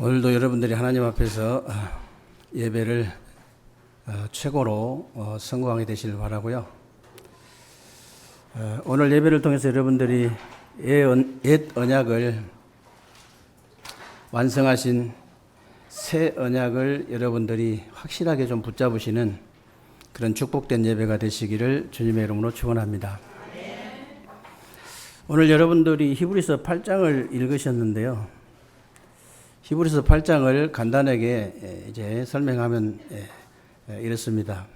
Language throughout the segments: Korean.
오늘도 여러분들이 하나님 앞에서 예배를 최고로 성공하게 되시길 바라고요. 오늘 예배를 통해서 여러분들이 옛 언약을 완성하신 새 언약을 여러분들이 확실하게 좀 붙잡으시는 그런 축복된 예배가 되시기를 주님의 이름으로 축원합니다. 오늘 여러분들이 히브리서 8장을 읽으셨는데요. 히브리서 8장을 간단하게 이제 설명하면 이렇습니다.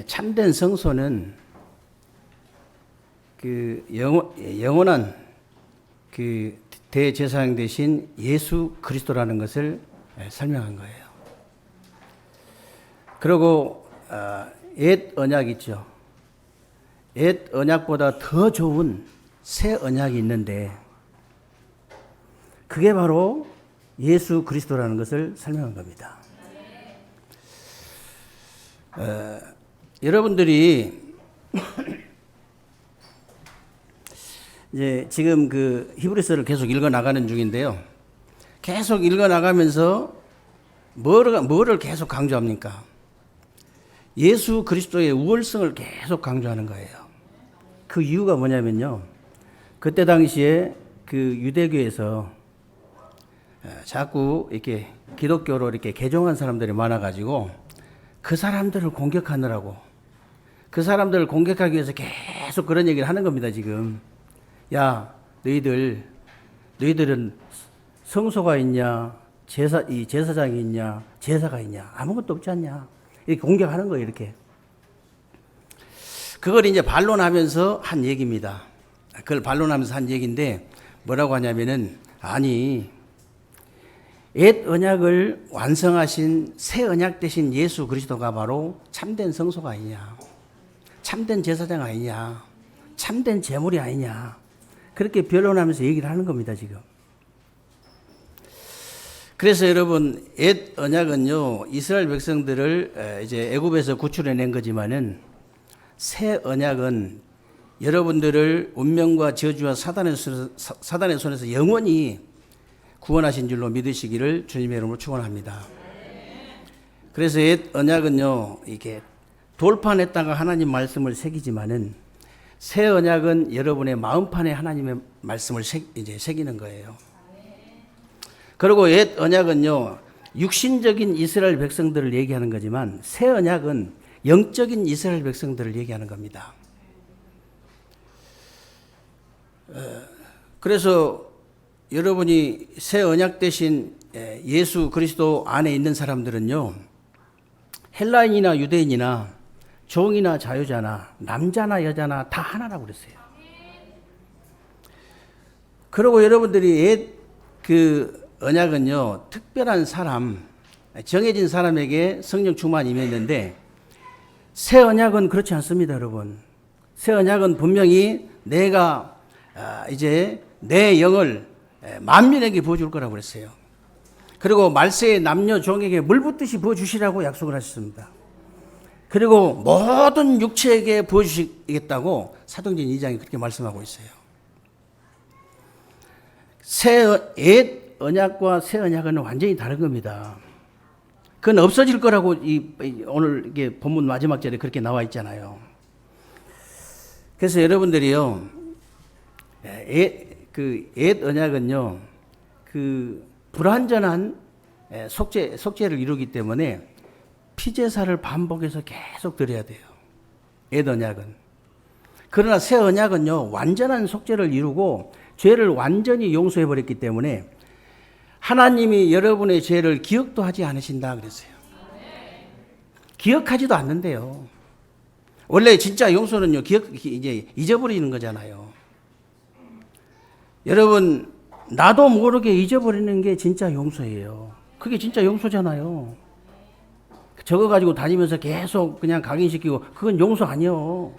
참된 성소는 그 영원한 그 대제사장 되신 예수 그리스도라는 것을 설명한 거예요. 그리고 옛 언약 있죠. 옛 언약보다 더 좋은 새 언약이 있는데 그게 바로 예수 그리스도라는 것을 설명한 겁니다. 여러분들이 이제 지금 그 히브리서를 계속 읽어 나가는 중인데요. 계속 읽어 나가면서 뭐를 계속 강조합니까? 예수 그리스도의 우월성을 계속 강조하는 거예요. 그 이유가 뭐냐면요. 그때 당시에 그 유대교에서 자꾸 이렇게 기독교로 이렇게 개종한 사람들이 많아가지고 그 사람들을 공격하느라고 그 사람들을 공격하기 위해서 계속 그런 얘기를 하는 겁니다, 지금. 야, 너희들은 성소가 있냐? 제사장이 있냐? 제사가 있냐? 아무것도 없지 않냐? 이렇게 공격하는 거예요, 이렇게. 그걸 이제 반론하면서 한 얘기입니다. 그걸 반론하면서 한 얘기인데 뭐라고 하냐면은 아니 옛 언약을 완성하신 새 언약 되신 예수 그리스도가 바로 참된 성소가 아니냐, 참된 제사장 아니냐, 참된 제물이 아니냐, 그렇게 변론하면서 얘기를 하는 겁니다, 지금. 그래서 여러분, 옛 언약은요 이스라엘 백성들을 이제 애굽에서 구출해낸 거지만은 새 언약은 여러분들을 운명과 저주와 사단의 손에서 영원히 구원하신 줄로 믿으시기를 주님의 이름으로 축원합니다. 그래서 옛 언약은요 이게 돌판에다가 하나님 말씀을 새기지만은 새 언약은 여러분의 마음판에 하나님의 말씀을 이제 새기는 거예요. 그리고 옛 언약은요 육신적인 이스라엘 백성들을 얘기하는 거지만 새 언약은 영적인 이스라엘 백성들을 얘기하는 겁니다. 그래서 여러분이 새 언약 대신 예수 그리스도 안에 있는 사람들은요 헬라인이나 유대인이나 종이나 자유자나 남자나 여자나 다 하나라고 그랬어요. 그리고 여러분들이 옛 그 언약은요 특별한 사람, 정해진 사람에게 성령 충만이 임했는데 새 언약은 그렇지 않습니다, 여러분. 새 언약은 분명히 내가 이제 내 영을 만민에게 부어줄 거라고 그랬어요. 그리고 말세의 남녀 종에게 물 붓듯이 부어주시라고 약속을 하셨습니다. 그리고 모든 육체에게 부어주시겠다고 사도행전 2장이 그렇게 말씀하고 있어요. 옛 언약과 새 언약은 완전히 다른 겁니다. 그건 없어질 거라고 오늘 이게 본문 마지막 절에 그렇게 나와 있잖아요. 그래서 여러분들이요, 옛 언약은요, 그 불완전한 속죄를 이루기 때문에 피제사를 반복해서 계속 드려야 돼요. 옛 언약은. 그러나 새 언약은요, 완전한 속죄를 이루고 죄를 완전히 용서해 버렸기 때문에 하나님이 여러분의 죄를 기억도 하지 않으신다 그랬어요. 기억하지도 않는데요. 원래 진짜 용서는요, 이제 잊어버리는 거잖아요. 여러분, 나도 모르게 잊어버리는 게 진짜 용서예요. 그게 진짜 용서잖아요. 저거 가지고 다니면서 계속 그냥 각인시키고, 그건 용서 아니요.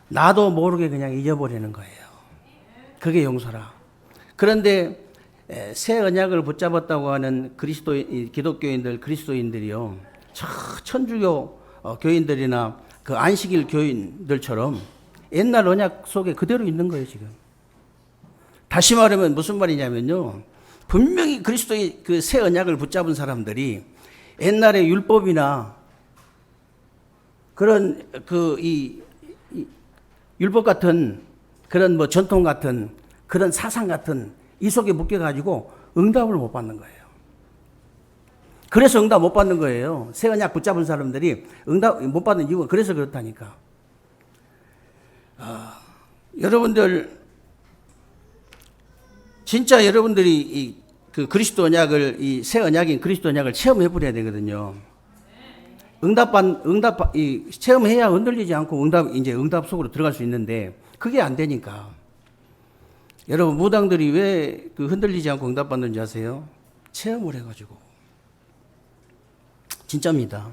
나도 모르게 그냥 잊어버리는 거예요. 그게 용서라. 그런데 새 언약을 붙잡았다고 하는 기독교인들, 그리스도인들이요, 천주교 교인들이나 그 안식일 교인들처럼 옛날 언약 속에 그대로 있는 거예요, 지금. 다시 말하면 무슨 말이냐면요. 분명히 그리스도의 그 새 언약을 붙잡은 사람들이 옛날의 율법이나 그런 이 율법 같은 그런 뭐 전통 같은 그런 사상 같은 이 속에 묶여가지고 응답을 못 받는 거예요. 그래서 응답 못 받는 거예요. 새 언약 붙잡은 사람들이 응답 못 받는 이유가 그래서 그렇다니까. 여러분들 진짜 여러분들이 그 그리스도 언약을 이 새 언약인 그리스도 언약을 체험해 버려야 되거든요. 체험해야 흔들리지 않고 응답 속으로 들어갈 수 있는데 그게 안 되니까. 여러분 무당들이 왜 그 흔들리지 않고 응답 받는지 아세요? 체험을 해가지고. 진짜입니다.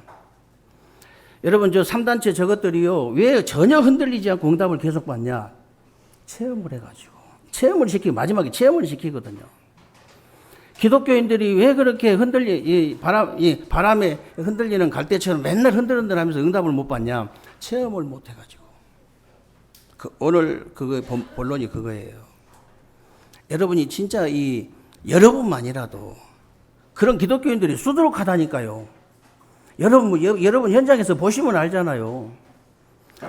여러분 저 3단체 저것들이요 왜 전혀 흔들리지 않고 응답을 계속 받냐? 체험을 해가지고. 마지막에 체험을 시키거든요. 기독교인들이 왜 그렇게 바람에 흔들리는 갈대처럼 맨날 흔들흔들하면서 응답을 못 받냐? 체험을 못 해가지고. 오늘 그거 본론이 그거예요. 여러분이 진짜 여러분만이라도 그런 기독교인들이 수두룩하다니까요. 여러분 현장에서 보시면 알잖아요.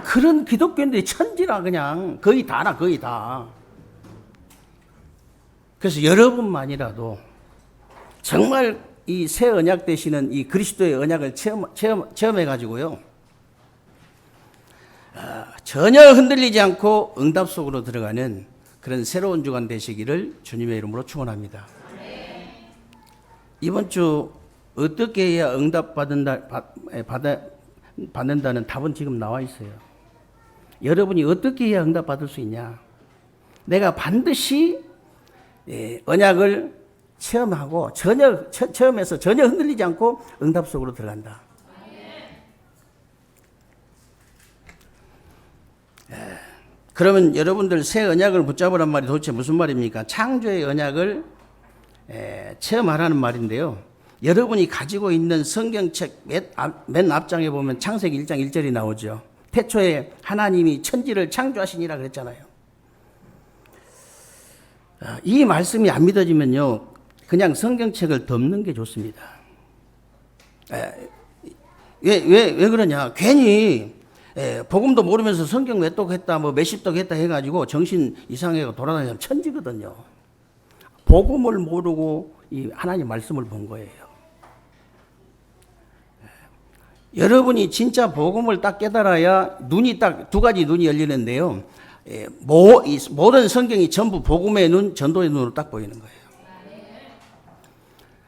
그런 기독교인들이 천지라 그냥 거의 다라 거의 다. 그래서 여러분만이라도 정말 이 새 언약 되시는 이 그리스도의 언약을 체험해가지고요. 전혀 흔들리지 않고 응답 속으로 들어가는 그런 새로운 주간 되시기를 주님의 이름으로 축원합니다. 이번 주 어떻게 해야 응답 받는다는 답은 지금 나와 있어요. 여러분이 어떻게 해야 응답 받을 수 있냐? 내가 반드시 언약을 체험하고 체험해서 전혀 흔들리지 않고 응답 속으로 들어간다. 그러면 여러분들 새 언약을 붙잡으란 말이 도대체 무슨 말입니까? 창조의 언약을 체험하라는 말인데요. 여러분이 가지고 있는 성경책 맨 앞장에 보면 창세기 1장 1절이 나오죠. 태초에 하나님이 천지를 창조하시니라 그랬잖아요. 이 말씀이 안 믿어지면요. 그냥 성경책을 덮는 게 좋습니다. 왜 그러냐. 괜히 복음도 모르면서 성경 몇 독 했다 뭐 몇십 독 했다 해가지고 정신 이상해가 돌아다니면 천지거든요. 복음을 모르고 이 하나님 말씀을 본 거예요. 여러분이 진짜 복음을 딱 깨달아야 눈이 딱 두 가지 눈이 열리는데요. 모든 성경이 전부 복음의 눈, 전도의 눈으로 딱 보이는 거예요.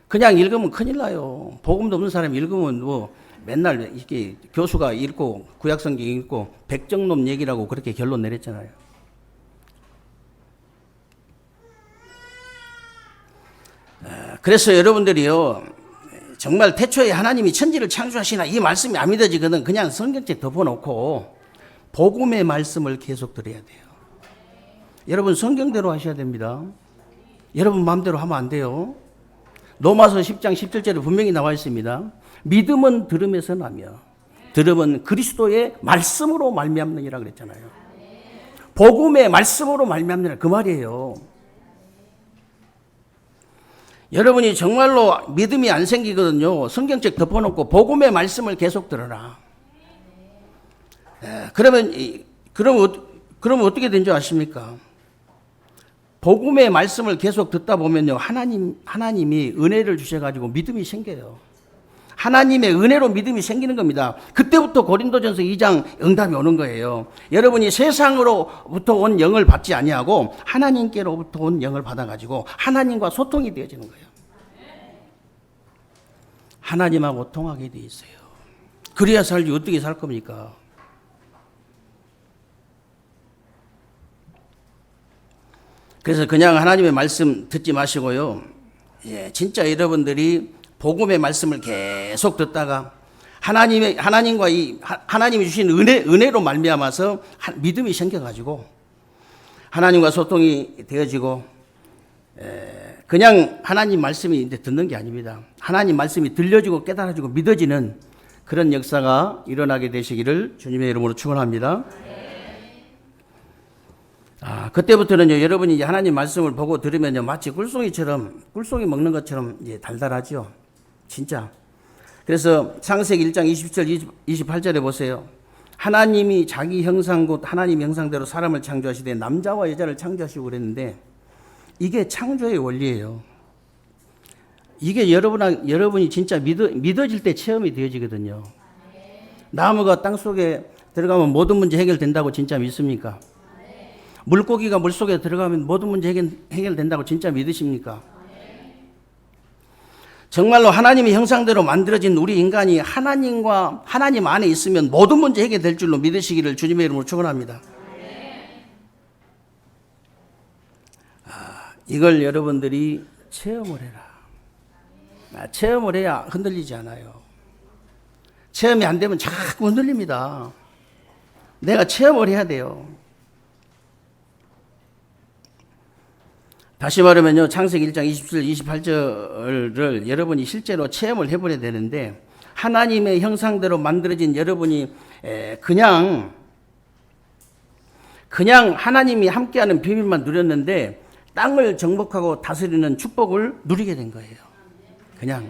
그냥 읽으면 큰일 나요. 복음도 없는 사람이 읽으면 뭐 맨날 이렇게 교수가 읽고 구약성경 읽고 백정놈 얘기라고 그렇게 결론 내렸잖아요. 그래서 여러분들이요. 정말 태초에 하나님이 천지를 창조하시나 이 말씀이 안 믿어지거든 그냥 성경책 덮어놓고 복음의 말씀을 계속 들어야 돼요. 여러분 성경대로 하셔야 됩니다. 여러분 마음대로 하면 안 돼요. 로마서 10장 17절에 분명히 나와 있습니다. 믿음은 들음에서 나며 들음은 그리스도의 말씀으로 말미암느니라 그랬잖아요. 복음의 말씀으로 말미암느니라 그 말이에요. 여러분이 정말로 믿음이 안 생기거든요. 성경책 덮어놓고 복음의 말씀을 계속 들어라. 그러면 어떻게 된 줄 아십니까? 복음의 말씀을 계속 듣다 보면요. 하나님이 은혜를 주셔가지고 믿음이 생겨요. 하나님의 은혜로 믿음이 생기는 겁니다. 그때부터 고린도전서 2장 응답이 오는 거예요. 여러분이 세상으로부터 온 영을 받지 아니하고 하나님께로부터 온 영을 받아가지고 하나님과 소통이 되어지는 거예요. 하나님하고 통하게 돼 있어요. 그래야 살지 어떻게 살 겁니까? 그래서 그냥 하나님의 말씀 듣지 마시고요. 진짜 여러분들이 복음의 말씀을 계속 듣다가 하나님과 하나님이 주신 은혜로 말미암아서 믿음이 생겨가지고 하나님과 소통이 되어지고 그냥 하나님 말씀이 이제 듣는 게 아닙니다. 하나님 말씀이 들려지고 깨달아지고 믿어지는 그런 역사가 일어나게 되시기를 주님의 이름으로 축원합니다. 그때부터는요, 여러분이 이제 하나님 말씀을 보고 들으면요, 마치 꿀송이 먹는 것처럼 이제 달달하죠. 진짜. 그래서 창세기 1장 27절, 28절에 보세요. 하나님이 자기 형상 곧 하나님 형상대로 사람을 창조하시되 남자와 여자를 창조하시고 그랬는데 이게 창조의 원리예요. 이게 여러분이 진짜 믿어질 때 체험이 되어지거든요. 나무가 땅 속에 들어가면 모든 문제 해결된다고 진짜 믿습니까? 물고기가 물속에 들어가면 모든 문제 해결된다고 진짜 믿으십니까? 정말로 하나님의 형상대로 만들어진 우리 인간이 하나님 안에 있으면 모든 문제 해결될 줄로 믿으시기를 주님의 이름으로 축원합니다. 이걸 여러분들이 체험을 해라. 체험을 해야 흔들리지 않아요. 체험이 안 되면 자꾸 흔들립니다. 내가 체험을 해야 돼요. 다시 말하면요, 창세기 1장 27, 28절을 여러분이 실제로 체험을 해버려야 되는데, 하나님의 형상대로 만들어진 여러분이 그냥 하나님이 함께하는 비밀만 누렸는데 땅을 정복하고 다스리는 축복을 누리게 된 거예요. 그냥.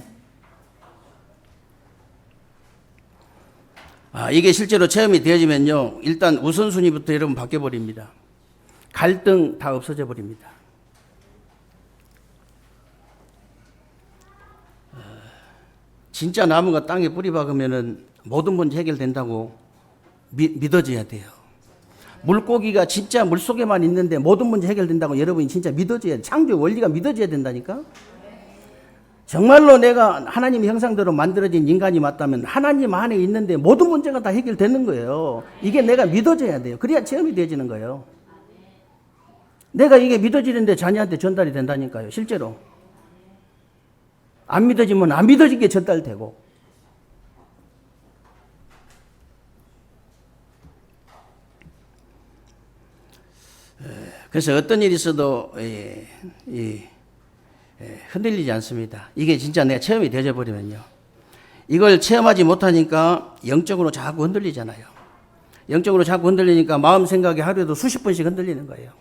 이게 실제로 체험이 되어지면요, 일단 우선순위부터 여러분 바뀌어버립니다. 갈등 다 없어져 버립니다. 진짜 나무가 땅에 뿌리 박으면은 모든 문제 해결된다고 믿어져야 돼요. 물고기가 진짜 물속에만 있는데 모든 문제 해결된다고 여러분이 진짜 믿어져야 돼요. 창조의 원리가 믿어져야 된다니까. 정말로 내가 하나님의 형상대로 만들어진 인간이 맞다면 하나님 안에 있는데 모든 문제가 다 해결되는 거예요. 이게 내가 믿어져야 돼요. 그래야 체험이 되어지는 거예요. 내가 이게 믿어지는데 자녀한테 전달이 된다니까요. 실제로. 안 믿어지면 안 믿어지게 전달되고. 그래서 어떤 일이 있어도 흔들리지 않습니다. 이게 진짜 내가 체험이 되어져 버리면요, 이걸 체험하지 못하니까 영적으로 자꾸 흔들리잖아요. 영적으로 자꾸 흔들리니까 마음 생각이 하루에도 수십 번씩 흔들리는 거예요.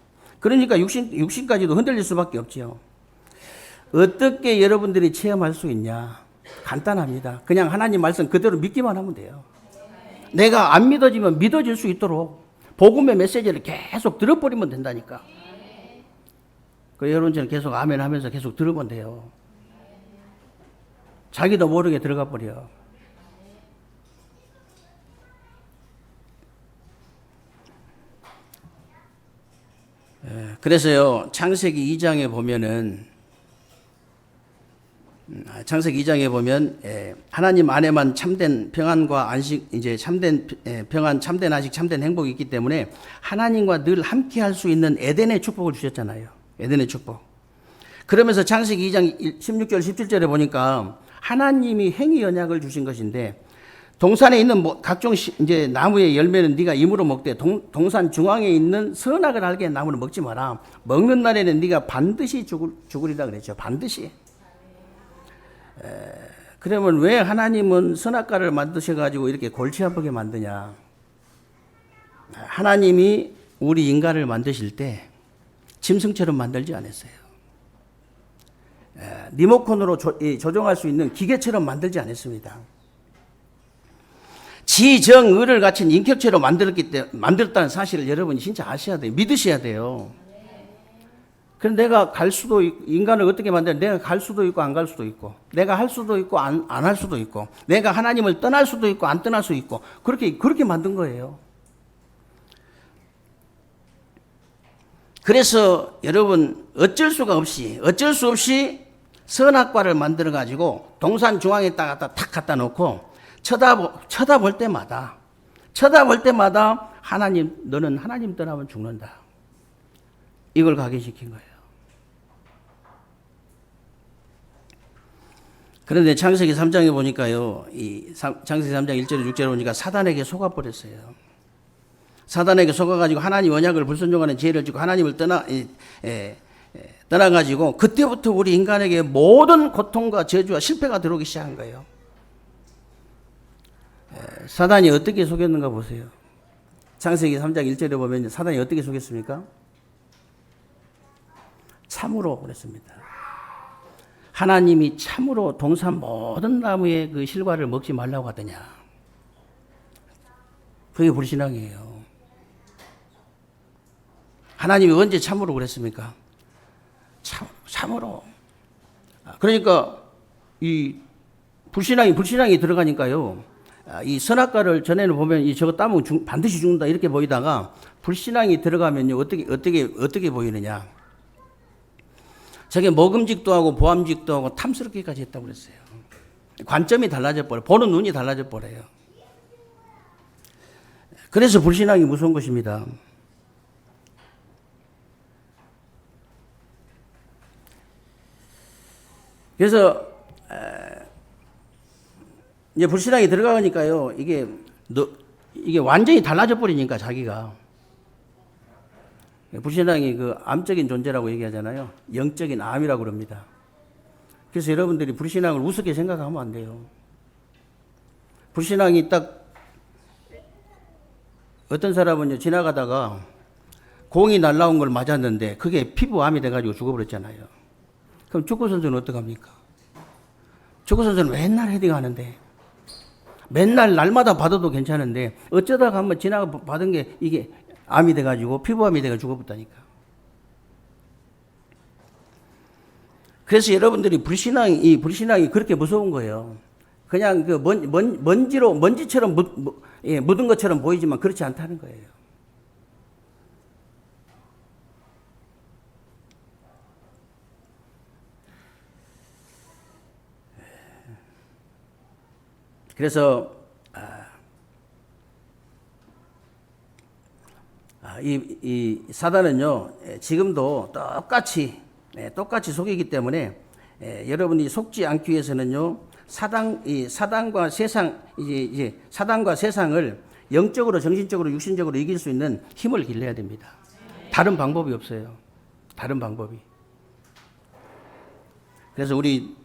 그러니까 육신까지도 흔들릴 수밖에 없지요. 어떻게 여러분들이 체험할 수 있냐? 간단합니다. 그냥 하나님 말씀 그대로 믿기만 하면 돼요. 내가 안 믿어지면 믿어질 수 있도록 복음의 메시지를 계속 들어버리면 된다니까. 여러분처럼 계속 아멘 하면서 계속 들으면 돼요. 자기도 모르게 들어가 버려. 그래서요, 창세기 2장에 보면은 하나님 안에만 참된 평안과 안식, 이제 참된 평안, 참된 안식, 참된 행복이 있기 때문에 하나님과 늘 함께 할 수 있는 에덴의 축복을 주셨잖아요. 에덴의 축복. 그러면서 창세기 2장 16절, 17절에 보니까 하나님이 행위 언약을 주신 것인데, 동산에 있는 각종 이제 나무의 열매는 네가 임으로 먹되 동산 중앙에 있는 선악을 알게 한 나무는 먹지 마라. 먹는 날에는 네가 반드시 죽으리라 그랬죠. 반드시. 그러면 왜 하나님은 선악과를 만드셔가지고 이렇게 골치 아프게 만드냐? 하나님이 우리 인간을 만드실 때 짐승처럼 만들지 않았어요. 리모컨으로 조종할 수 있는 기계처럼 만들지 않았습니다. 지정의를 갖춘 인격체로 만들었다는 사실을 여러분이 진짜 아셔야 돼요. 믿으셔야 돼요. 그런데 내가 갈 수도 있고, 인간을 어떻게 만드냐? 내가 갈 수도 있고 안 갈 수도 있고, 내가 할 수도 있고 안 할 수도 있고, 내가 하나님을 떠날 수도 있고 안 떠날 수 있고, 그렇게 만든 거예요. 그래서 여러분 어쩔 수 없이 선악과를 만들어 가지고 동산 중앙에다가 탁 갖다 놓고 쳐다볼 때마다 하나님, 너는 하나님 떠나면 죽는다. 이걸 각인시킨 거예요. 그런데 창세기 3장에 보니까요, 창세기 3장 1절에 6절에 보니까 사단에게 속아버렸어요. 사단에게 속아가지고 하나님 언약을 불순종하는 죄를 지고 하나님을 떠나가지고 그때부터 우리 인간에게 모든 고통과 저주와 실패가 들어오기 시작한 거예요. 사단이 어떻게 속였는가 보세요. 창세기 3장 1절에 보면 사단이 어떻게 속였습니까? 참으로 그랬습니다. 하나님이 참으로 동산 모든 나무의 그 실과를 먹지 말라고 하더냐. 그게 불신앙이에요. 하나님이 언제 참으로 그랬습니까? 참으로. 그러니까 이 불신앙이 들어가니까요. 이 선악과를 전에는 보면 저거 따면 반드시 죽는다 이렇게 보이다가 불신앙이 들어가면요. 어떻게 보이느냐. 저게 먹음직도 하고 보암직도 하고 탐스럽게까지 했다고 그랬어요. 관점이 달라져 버려요. 보는 눈이 달라져 버려요. 그래서 불신앙이 무서운 것입니다. 그래서 이제 불신앙이 들어가니까요. 이게 완전히 달라져 버리니까 자기가. 불신앙이 그 암적인 존재라고 얘기하잖아요. 영적인 암이라고 그럽니다. 그래서 여러분들이 불신앙을 우습게 생각하면 안 돼요. 불신앙이 딱 어떤 사람은요 지나가다가 공이 날라온 걸 맞았는데 그게 피부암이 돼가지고 죽어버렸잖아요. 그럼 축구 선수는 어떡합니까? 축구 선수는 맨날 헤딩하는데 맨날 날마다 받아도 괜찮은데 어쩌다가 한번 지나가 받은 게 이게 암이 돼가지고 피부암이 돼가지고 죽어버렸다니까. 그래서 여러분들이 불신앙이 그렇게 무서운 거예요. 그냥 그 먼지처럼 묻은 것처럼 보이지만 그렇지 않다는 거예요. 그래서 이 사단은요 지금도 똑같이 속이기 때문에 여러분이 속지 않기 위해서는요 사단과 세상을 영적으로, 정신적으로, 육신적으로 이길 수 있는 힘을 길러야 됩니다. 다른 방법이 없어요. 다른 방법이. 그래서 우리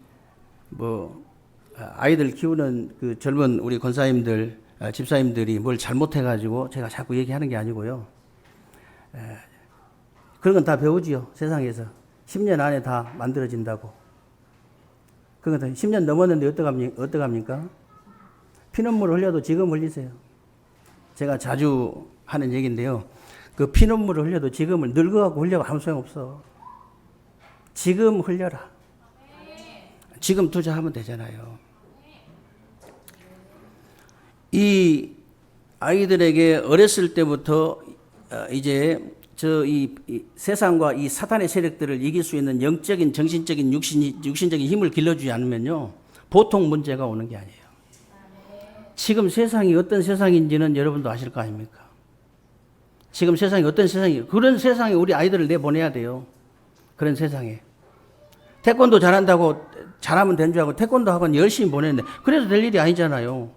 아이들 키우는 그 젊은 우리 권사님들, 집사님들이 뭘 잘못해가지고 제가 자꾸 얘기하는 게 아니고요. 그런 건 다 배우지요. 세상에서. 10년 안에 다 만들어진다고. 그건 다 10년 넘었는데 어떡합니까? 피눈물 흘려도 지금 흘리세요. 제가 자주 하는 얘기인데요. 그 피눈물을 흘려도 지금을 늙어갖고 흘려도 아무 소용없어. 지금 흘려라. 지금 투자하면 되잖아요. 이 아이들에게 어렸을 때부터 이제 이 세상과 이 사탄의 세력들을 이길 수 있는 영적인, 정신적인, 육신적인 힘을 길러주지 않으면요 보통 문제가 오는 게 아니에요. 지금 세상이 어떤 세상인지는 여러분도 아실 거 아닙니까? 지금 세상이 어떤 세상이에요. 그런 세상에 우리 아이들을 내보내야 돼요. 그런 세상에. 태권도 잘하면 된 줄 알고 태권도 학원 열심히 보냈는데 그래서 될 일이 아니잖아요.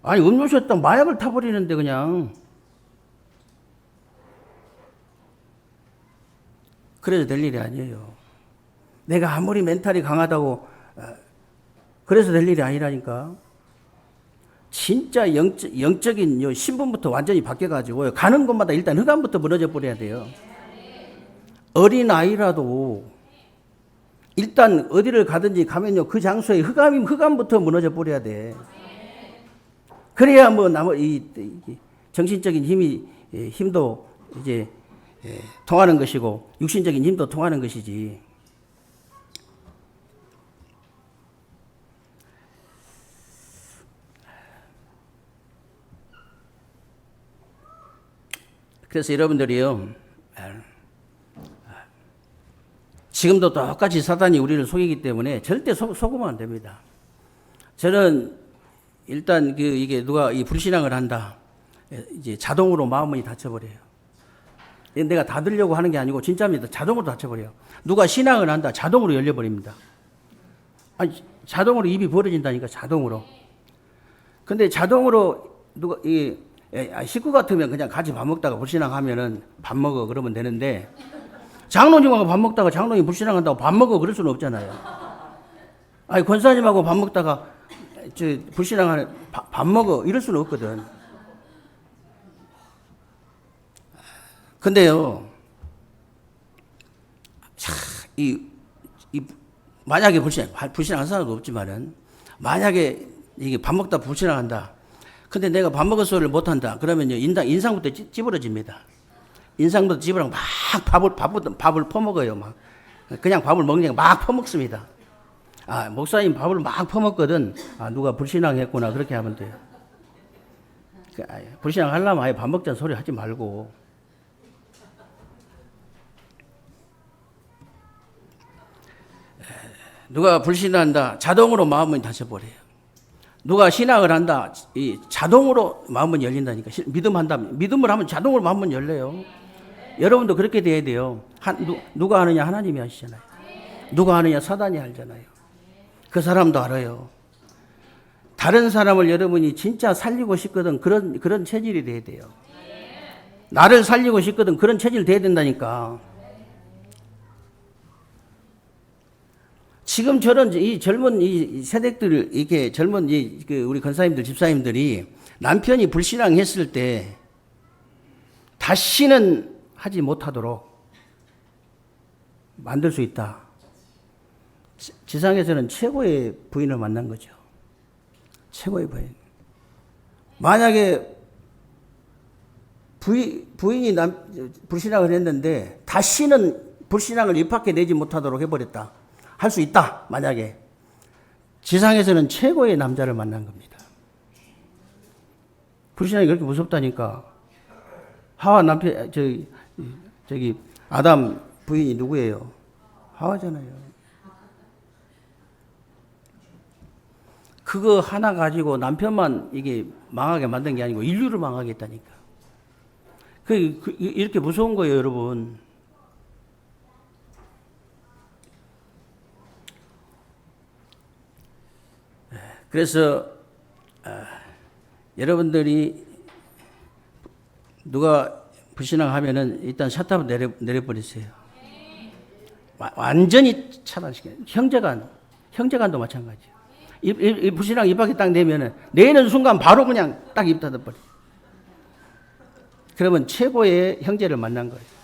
아니 음료수에다 마약을 타버리는데 그냥. 그래서 될 일이 아니에요. 내가 아무리 멘탈이 강하다고 그래서 될 일이 아니라니까. 진짜 영적인 신분부터 완전히 바뀌어가지고 가는 곳마다 일단 흑암부터 무너져 버려야 돼요. 어린 아이라도 일단 어디를 가든지 가면요 그 장소에 흑암부터 무너져 버려야 돼. 그래야 이 정신적인 힘도 이제 통하는 것이고 육신적인 힘도 통하는 것이지. 그래서 여러분들이요 지금도 똑같이 사단이 우리를 속이기 때문에 절대 속으면 안 됩니다. 저는 일단 이게 누가 이 불신앙을 한다 이제 자동으로 마음이 닫혀버려요. 내가 닫으려고 하는 게 아니고 진짜입니다. 자동으로 닫혀버려요. 누가 신앙을 한다 자동으로 열려버립니다. 아니 자동으로 입이 벌어진다니까 자동으로. 근데 자동으로 누가 식구 같으면 그냥 같이 밥 먹다가 불신앙하면은 밥 먹어 그러면 되는데 장로님하고 밥 먹다가 장로님 불신앙한다고 밥 먹어 그럴 수는 없잖아요. 아니 권사님하고 밥 먹다가 불신앙하는 밥 먹어 이럴 수는 없거든. 근데요 이, 이 만약에 불신앙한 사람도 없지만은 만약에 이게 밥 먹다 불신앙한다. 근데 내가 밥 먹을 소리를 못한다. 그러면요 인상부터 찌부러집니다. 인상부터 찌부러지고 막 밥을 퍼먹어요. 막 그냥 밥을 먹는 게 막 퍼먹습니다. 아 목사님 밥을 막 퍼먹거든. 아 누가 불신앙했구나 그렇게 하면 돼요. 불신앙 하려면 아예 밥 먹자는 소리 하지 말고. 누가 불신한다 자동으로 마음은 닫혀버려요. 누가 신앙을 한다 자동으로 마음은 열린다니까. 믿음을 하면 자동으로 마음은 열려요. 여러분도 그렇게 돼야 돼요. 누가 하느냐 하나님이 하시잖아요. 누가 하느냐 사단이 알잖아요. 그 사람도 알아요. 다른 사람을 여러분이 진짜 살리고 싶거든 그런 체질이 돼야 돼요. 나를 살리고 싶거든 그런 체질 돼야 된다니까. 지금 이 젊은 이 세대들 이렇게 젊은 우리 권사님들 집사님들이 남편이 불신앙했을 때 다시는 하지 못하도록 만들 수 있다. 지상에서는 최고의 부인을 만난 거죠. 최고의 부인. 만약에 부인이 불신앙을 했는데 다시는 불신앙을 입 밖에 내지 못하도록 해버렸다. 할 수 있다. 만약에 지상에서는 최고의 남자를 만난 겁니다. 불신앙이 그렇게 무섭다니까. 하와 남편 저기 아담 부인이 누구예요? 하와잖아요. 그거 하나 가지고 남편만 이게 망하게 만든 게 아니고 인류를 망하게 했다니까. 이렇게 무서운 거예요, 여러분. 그래서 여러분들이 누가 불신앙하면은 일단 샷탑 내려버리세요. 완전히 차단시켜요. 형제간도 마찬가지예요. 이 불신앙 입 밖에 딱 내면은 내는 순간 바로 그냥 딱 입 닫아버려. 그러면 최고의 형제를 만난 거예요.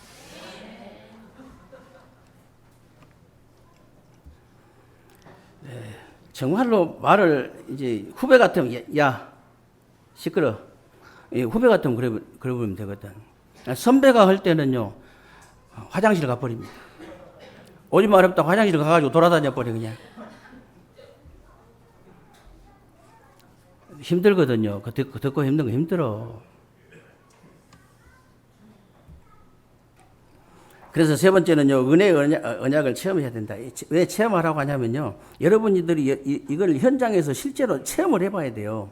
정말로 말을 이제 후배 같으면 야 시끄러. 후배 같으면 그래 보면 되거든. 선배가 할 때는요 화장실 가버립니다. 오지 마렵다 화장실 가가지고 돌아다녀 버려 그냥. 힘들거든요. 그 듣고 힘든 거 힘들어. 그래서 세 번째는요, 은혜의 언약을 체험해야 된다. 왜 체험하라고 하냐면요, 여러분들이 이걸 현장에서 실제로 체험을 해봐야 돼요.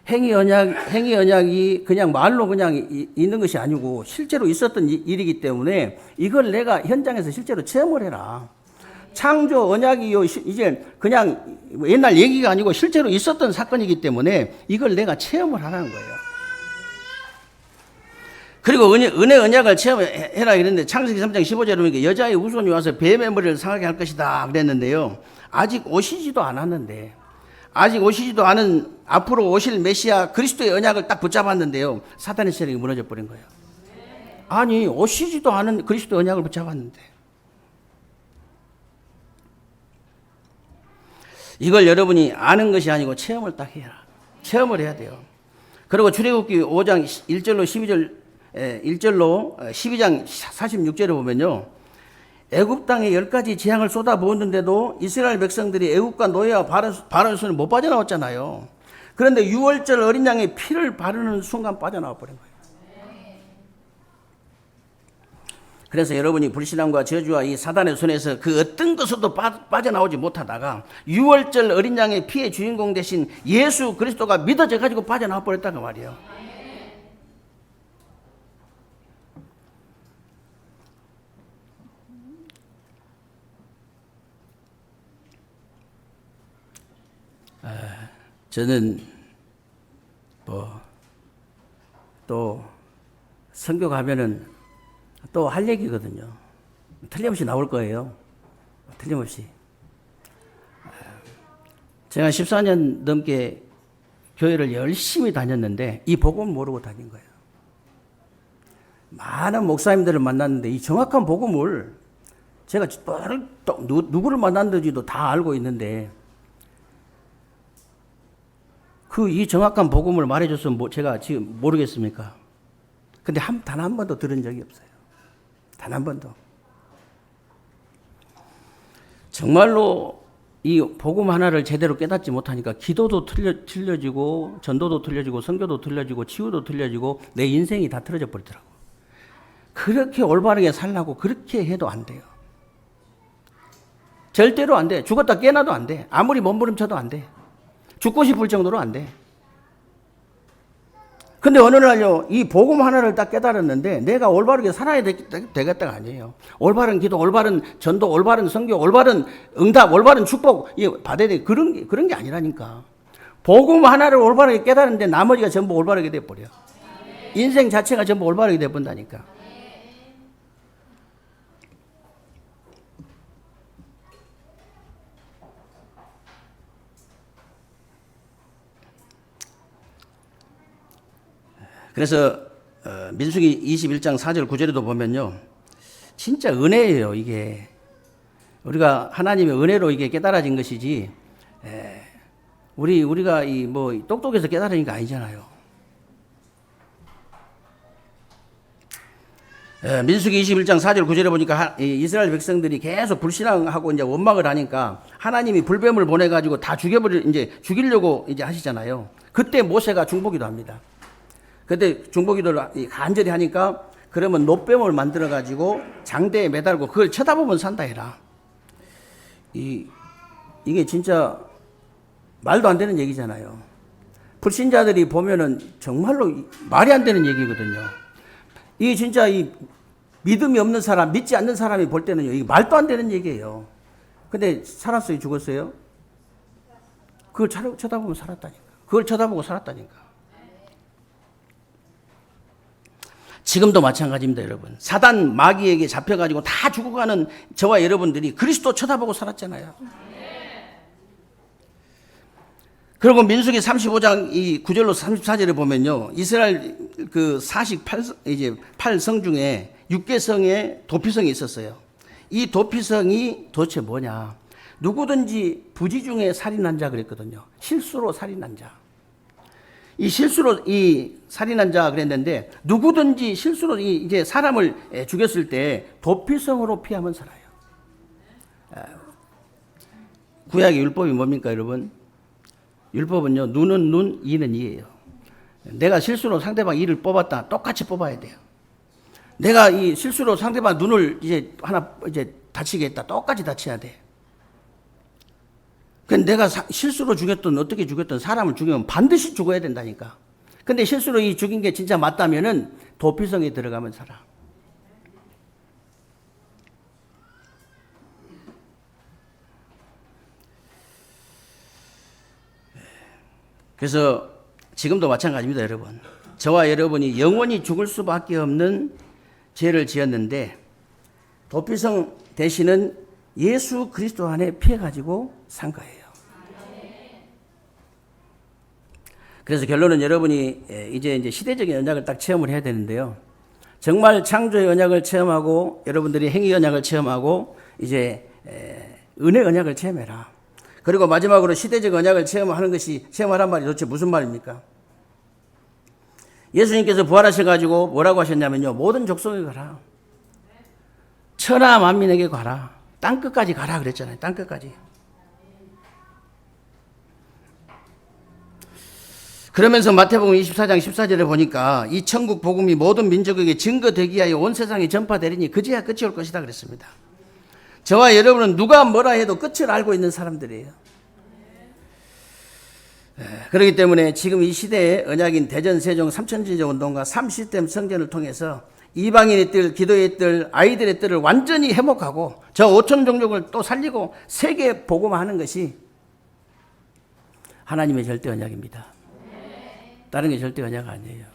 행위 언약이 그냥 말로 그냥 있는 것이 아니고 실제로 있었던 일이기 때문에 이걸 내가 현장에서 실제로 체험을 해라. 창조 언약이요, 이제 그냥 옛날 얘기가 아니고 실제로 있었던 사건이기 때문에 이걸 내가 체험을 하라는 거예요. 그리고 은혜 언약을 체험해라 이랬는데 창세기 3장 15절에 보니까 여자의 후손이 와서 뱀의 머리를 상하게 할 것이다 그랬는데요. 아직 오시지도 않았는데 아직 오시지도 않은 앞으로 오실 메시아 그리스도의 언약을 딱 붙잡았는데요. 사탄의 세력이 무너져 버린 거예요. 아니 오시지도 않은 그리스도의 언약을 붙잡았는데 이걸 여러분이 아는 것이 아니고 체험을 딱 해라. 체험을 해야 돼요. 그리고 출애굽기 5장 1절로 12장 46절에 보면요. 애굽 땅에 10가지 재앙을 쏟아부었는데도 이스라엘 백성들이 애굽과 노예와 바로의 손에 못 빠져나왔잖아요. 그런데 6월절 어린 양의 피를 바르는 순간 빠져나와 버린 거예요. 그래서 여러분이 불신앙과 저주와 이 사단의 손에서 그 어떤 것으로도 빠져나오지 못하다가 6월절 어린 양의 피의 주인공 대신 예수 그리스도가 믿어져 가지고 빠져나와 버렸다고 말이에요. 저는 또 선교 가면은 또 할 얘기거든요. 틀림없이 나올 거예요. 틀림없이. 제가 14년 넘게 교회를 열심히 다녔는데 이 복음을 모르고 다닌 거예요. 많은 목사님들을 만났는데 이 정확한 복음을 제가 누구를 만났는지도 다 알고 있는데 이 정확한 복음을 말해줬으면 제가 지금 모르겠습니까? 근데 단 한 번도 들은 적이 없어요. 단 한 번도. 정말로 이 복음 하나를 제대로 깨닫지 못하니까 기도도 틀려지고 전도도 틀려지고 선교도 틀려지고 치유도 틀려지고 내 인생이 다 틀어져 버리더라고. 그렇게 올바르게 살라고 그렇게 해도 안 돼요. 절대로 안 돼. 죽었다 깨어나도 안 돼. 아무리 몸부림쳐도 안 돼. 죽고 싶을 정도로 안 돼. 근데 어느 날요, 이 복음 하나를 딱 깨달았는데 내가 올바르게 살아야 되겠다가 아니에요. 올바른 기도, 올바른 전도, 올바른 선교, 올바른 응답, 올바른 축복 받아야 돼. 그런 게 아니라니까. 복음 하나를 올바르게 깨달았는데 나머지가 전부 올바르게 돼버려. 인생 자체가 전부 올바르게 돼본다니까. 그래서 민수기 21장 4절 9절에도 보면요. 진짜 은혜예요, 이게. 우리가 하나님의 은혜로 이게 깨달아진 것이지 우리가 똑똑해서 깨달으니까 아니잖아요. 민수기 21장 4절 9절에 보니까 이스라엘 백성들이 계속 불신앙하고 이제 원망을 하니까 하나님이 불뱀을 보내가지고 다 죽이려고 이제 하시잖아요. 그때 모세가 중보기도 합니다. 그때 중보기도를 간절히 하니까 그러면 놋뱀을 만들어가지고 장대에 매달고 그걸 쳐다보면 산다 해라. 이게 진짜 말도 안 되는 얘기잖아요. 불신자들이 보면은 정말로 말이 안 되는 얘기거든요. 이게 진짜 믿음이 없는 사람, 믿지 않는 사람이 볼 때는요, 이게 말도 안 되는 얘기예요. 근데 살았어요, 죽었어요? 그걸 쳐다보면 살았다니까. 그걸 쳐다보고 살았다니까. 지금도 마찬가지입니다, 여러분. 사단 마귀에게 잡혀가지고 다 죽어가는 저와 여러분들이 그리스도 쳐다보고 살았잖아요. 그리고 민수기 35장 9절로 34절에 보면요, 이스라엘 8성 중에 6개성에 도피성이 있었어요. 이 도피성이 도대체 뭐냐? 누구든지 부지 중에 살인한 자 그랬거든요. 실수로 살인한 자. 실수로 살인한 자 그랬는데 누구든지 실수로 이제 사람을 죽였을 때 도피성으로 피하면 살아요. 구약의 율법이 뭡니까, 여러분? 율법은요, 눈은 눈, 이는 이예요. 내가 실수로 상대방 이를 뽑았다, 똑같이 뽑아야 돼요. 내가 실수로 상대방 눈을 이제 다치게 했다, 똑같이 다쳐야 돼. 근데 내가 실수로 죽였던, 어떻게 죽였던 사람을 죽이면 반드시 죽어야 된다니까. 근데 실수로 죽인 게 진짜 맞다면은 도피성에 들어가면 살아. 그래서 지금도 마찬가지입니다, 여러분. 저와 여러분이 영원히 죽을 수밖에 없는 죄를 지었는데 도피성 대신은 예수 그리스도 안에 피해가지고 산 거예요. 그래서 결론은 여러분이 이제 시대적인 언약을 딱 체험을 해야 되는데요. 정말 창조의 언약을 체험하고 여러분들이 행위 언약을 체험하고 이제 은혜 언약을 체험해라. 그리고 마지막으로 시대적 언약을 체험하란 말이 도대체 무슨 말입니까? 예수님께서 부활하셔가지고 뭐라고 하셨냐면요. 모든 족속에 가라. 천하 만민에게 가라. 땅끝까지 가라 그랬잖아요. 땅끝까지. 그러면서 마태복음 24장 14절에 보니까 이 천국 복음이 모든 민족에게 증거되기 위하여 온 세상에 전파되리니 그제야 끝이 올 것이다 그랬습니다. 저와 여러분은 누가 뭐라 해도 끝을 알고 있는 사람들이에요. 그렇기 때문에 지금 이 시대의 언약인 대전 세종 삼천지제 운동과 3시스템 성전을 통해서 이방인의 뜰, 기도의 뜰, 아이들의 뜰을 완전히 회복하고 저 5천 종족을 또 살리고 세계 복음화하는 것이 하나님의 절대 언약입니다. 다른 게 절대 언약 아니에요.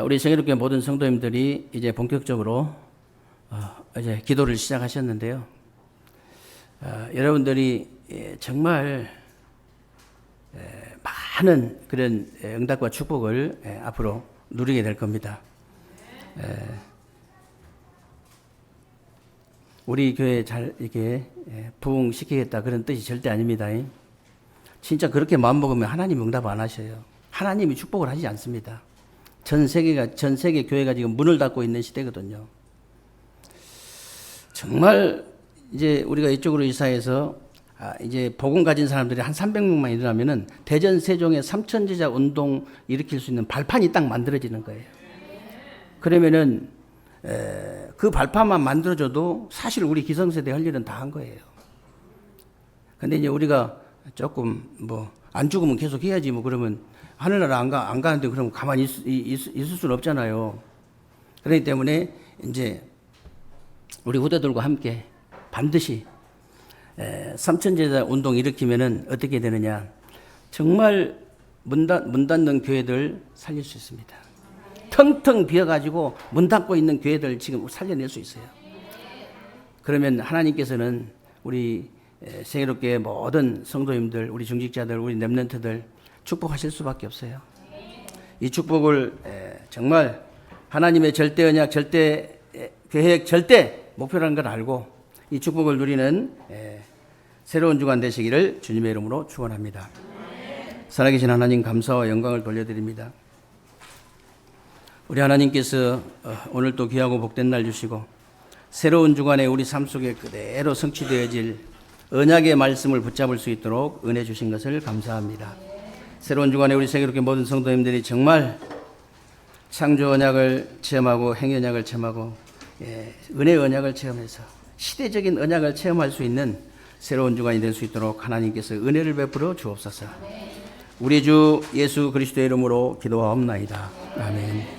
우리 정의롭게 모든 성도님들이 이제 본격적으로 이제 기도를 시작하셨는데요. 여러분들이 정말 많은 그런 응답과 축복을 앞으로 누리게 될 겁니다. 우리 교회 잘 이렇게 부흥시키겠다 그런 뜻이 절대 아닙니다. 진짜 그렇게 마음먹으면 하나님 응답 안 하셔요. 하나님이 축복을 하지 않습니다. 전 세계 교회가 지금 문을 닫고 있는 시대거든요. 정말 이제 우리가 이쪽으로 이사해서 이제 복음 가진 사람들이 한 300명만 일어나면은 대전 세종의 삼천제자 운동 일으킬 수 있는 발판이 딱 만들어지는 거예요. 그러면은 그 발판만 만들어줘도 사실 우리 기성세대 할 일은 다 한 거예요. 근데 이제 우리가 조금 안 죽으면 계속 해야지 그러면 하늘나라 안 가는데 그러면 가만히 있을 수는 없잖아요. 그렇기 때문에 이제 우리 후대들과 함께 반드시 삼천제자 운동 일으키면은 어떻게 되느냐. 정말 문 닫는 교회들 살릴 수 있습니다. 텅텅 비어가지고 문 닫고 있는 교회들 지금 살려낼 수 있어요. 그러면 하나님께서는 우리 세계롭게 모든 성도님들, 우리 중직자들, 우리 렘넌트들 축복하실 수밖에 없어요. 이 축복을 정말 하나님의 절대 언약, 절대 계획, 절대 목표라는 걸 알고 이 축복을 누리는 새로운 주간 되시기를 주님의 이름으로 축원합니다. 살아계신 하나님 감사와 영광을 돌려드립니다. 우리 하나님께서 오늘 또 귀하고 복된 날 주시고 새로운 주간에 우리 삶 속에 그대로 성취되어질 언약의 말씀을 붙잡을 수 있도록 은혜 주신 것을 감사합니다. 새로운 주간에 우리 세계롭게 모든 성도님들이 정말 창조 언약을 체험하고 행위 언약을 체험하고 은혜의 언약을 체험해서 시대적인 언약을 체험할 수 있는 새로운 주간이 될 수 있도록 하나님께서 은혜를 베풀어 주옵소서. 우리 주 예수 그리스도의 이름으로 기도하옵나이다. 아멘.